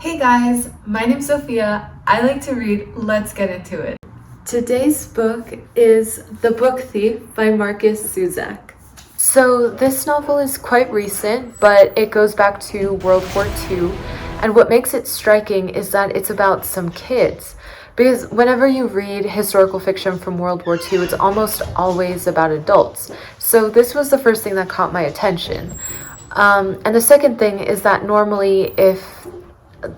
Hey guys, my name's Sophia. I like to read. Let's get into it. Today's book is The Book Thief by Marcus Zuzak. So this novel is quite recent, but it goes back to World War II, and what makes it striking is that it's about some kids. Because whenever you read historical fiction from World War II, it's almost always about adults. So this was the first thing that caught my attention. And the second thing is that normally if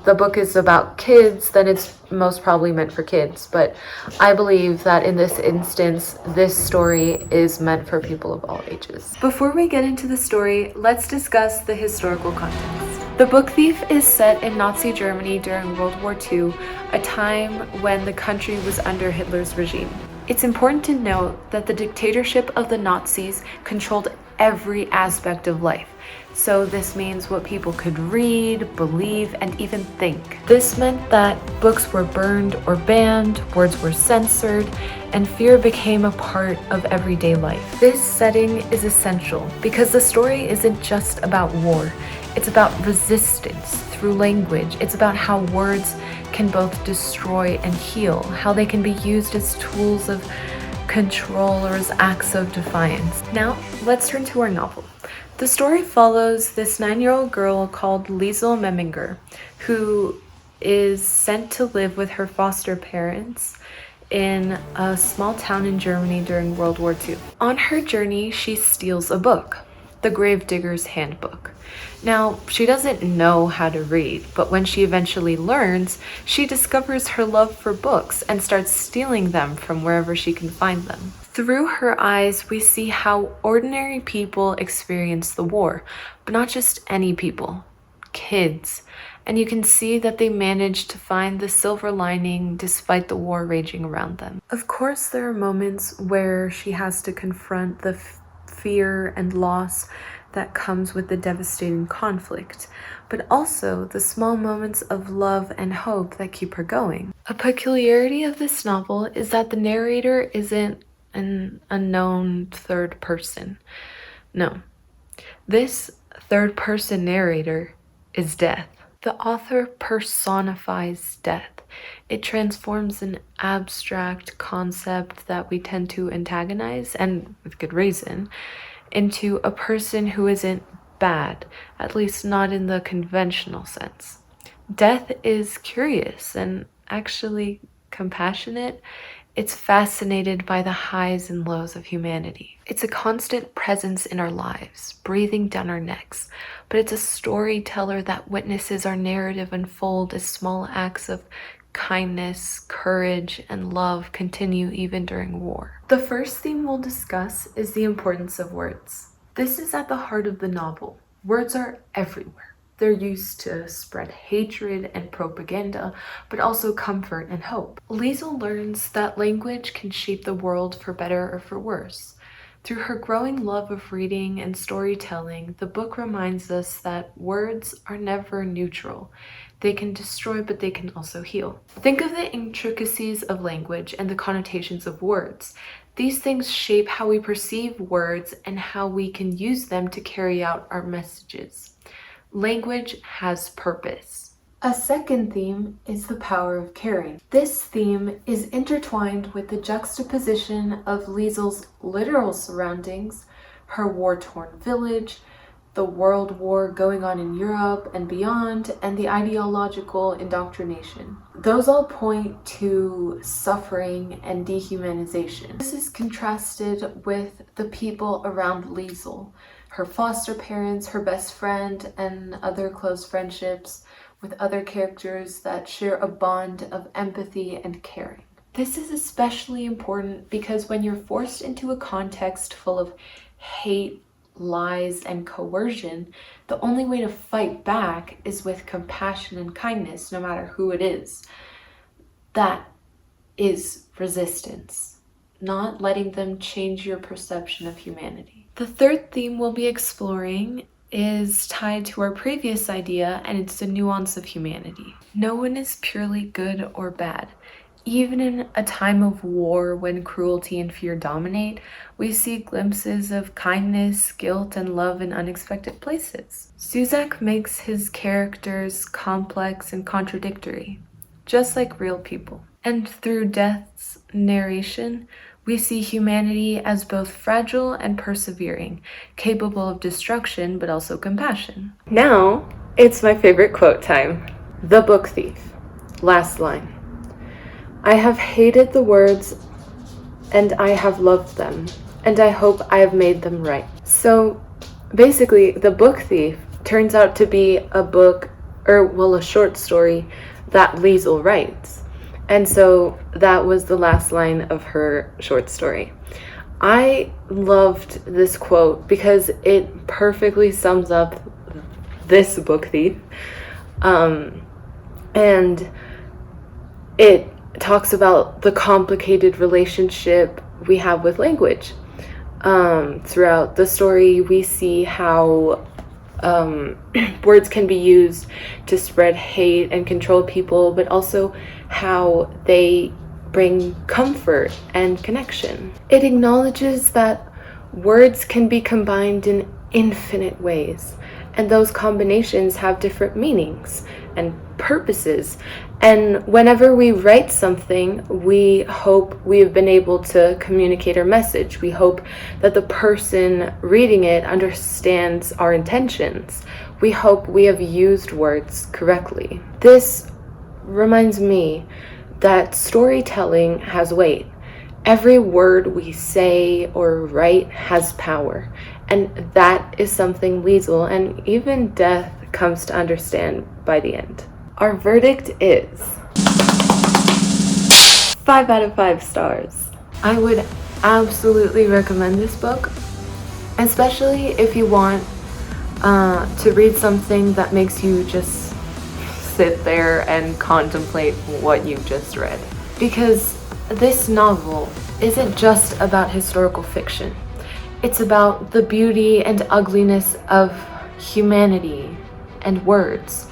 the book is about kids, then it's most probably meant for kids. But I believe that in this instance, this story is meant for people of all ages. Before we get into the story, let's discuss the historical context. The Book Thief is set in Nazi Germany during World War II, a time when the country was under Hitler's regime. It's important to note that the dictatorship of the Nazis controlled every aspect of life. So this means what people could read, believe, and even think. This meant that books were burned or banned, words were censored, and fear became a part of everyday life. This setting is essential because the story isn't just about war. It's about resistance through language. It's about how words can both destroy and heal, how they can be used as tools of control or as acts of defiance. Now, let's turn to our novel. The story follows this 9-year-old girl called Liesel Memminger, who is sent to live with her foster parents in a small town in Germany during World War II. On her journey, she steals a book, The Gravedigger's Handbook. Now, she doesn't know how to read, but when she eventually learns, she discovers her love for books and starts stealing them from wherever she can find them. Through her eyes, we see how ordinary people experience the war, but not just any people, kids. And you can see that they manage to find the silver lining despite the war raging around them. Of course, there are moments where she has to confront the fear and loss that comes with the devastating conflict, but also the small moments of love and hope that keep her going. A peculiarity of this novel is that the narrator isn't an unknown third person. No, this third person narrator is death. The author personifies death. It transforms an abstract concept that we tend to antagonize, and with good reason, into a person who isn't bad, at least not in the conventional sense. Death is curious and actually compassionate. It's fascinated by the highs and lows of humanity. It's a constant presence in our lives, breathing down our necks, but it's a storyteller that witnesses our narrative unfold as small acts of kindness, courage, and love continue even during war. The first theme we'll discuss is the importance of words. This is at the heart of the novel. Words are everywhere. They're used to spread hatred and propaganda, but also comfort and hope. Liesel learns that language can shape the world for better or for worse. Through her growing love of reading and storytelling, the book reminds us that words are never neutral. They can destroy, but they can also heal. Think of the intricacies of language and the connotations of words. These things shape how we perceive words and how we can use them to carry out our messages. Language has purpose. A second theme is the power of caring. This theme is intertwined with the juxtaposition of Liesel's literal surroundings, her war-torn village, the world war going on in Europe and beyond, and the ideological indoctrination. Those all point to suffering and dehumanization. This is contrasted with the people around Liesel, her foster parents, her best friend, and other close friendships with other characters that share a bond of empathy and caring. This is especially important because when you're forced into a context full of hate, lies, and coercion, the only way to fight back is with compassion and kindness, no matter who it is. That is resistance, not letting them change your perception of humanity. The third theme we'll be exploring is tied to our previous idea, and it's the nuance of humanity. No one is purely good or bad. Even in a time of war when cruelty and fear dominate, we see glimpses of kindness, guilt, and love in unexpected places. Suzak makes his characters complex and contradictory, just like real people. And through Death's narration, we see humanity as both fragile and persevering, capable of destruction but also compassion. Now, it's my favorite quote time. The Book Thief. Last line. I have hated the words and I have loved them, and I hope I have made them right. So basically, The Book Thief turns out to be a short story that Liesl writes. And so that was the last line of her short story. I loved this quote because it perfectly sums up this book thief. And it talks about the complicated relationship we have with language. Throughout the story, we see how words can be used to spread hate and control people, but also how they bring comfort and connection. It acknowledges that words can be combined in infinite ways, and those combinations have different meanings and purposes. And whenever we write something, we hope we have been able to communicate our message. We hope that the person reading it understands our intentions. We hope we have used words correctly. This reminds me that storytelling has weight. Every word we say or write has power. And that is something Liesl and even Death comes to understand by the end. Our verdict is 5 out of 5 stars. I would absolutely recommend this book, especially if you want to read something that makes you just sit there and contemplate what you just read. Because this novel isn't just about historical fiction. It's about the beauty and ugliness of humanity and words,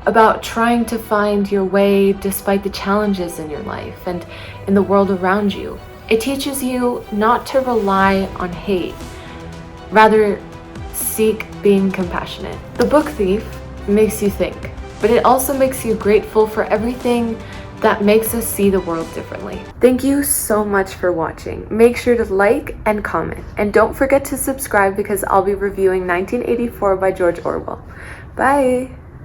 about trying to find your way despite the challenges in your life and in the world around you. It teaches you not to rely on hate, rather seek being compassionate. The Book Thief makes you think, but it also makes you grateful for everything that makes us see the world differently. Thank you so much for watching. Make sure to like and comment, and don't forget to subscribe because I'll be reviewing 1984 by George Orwell. Bye!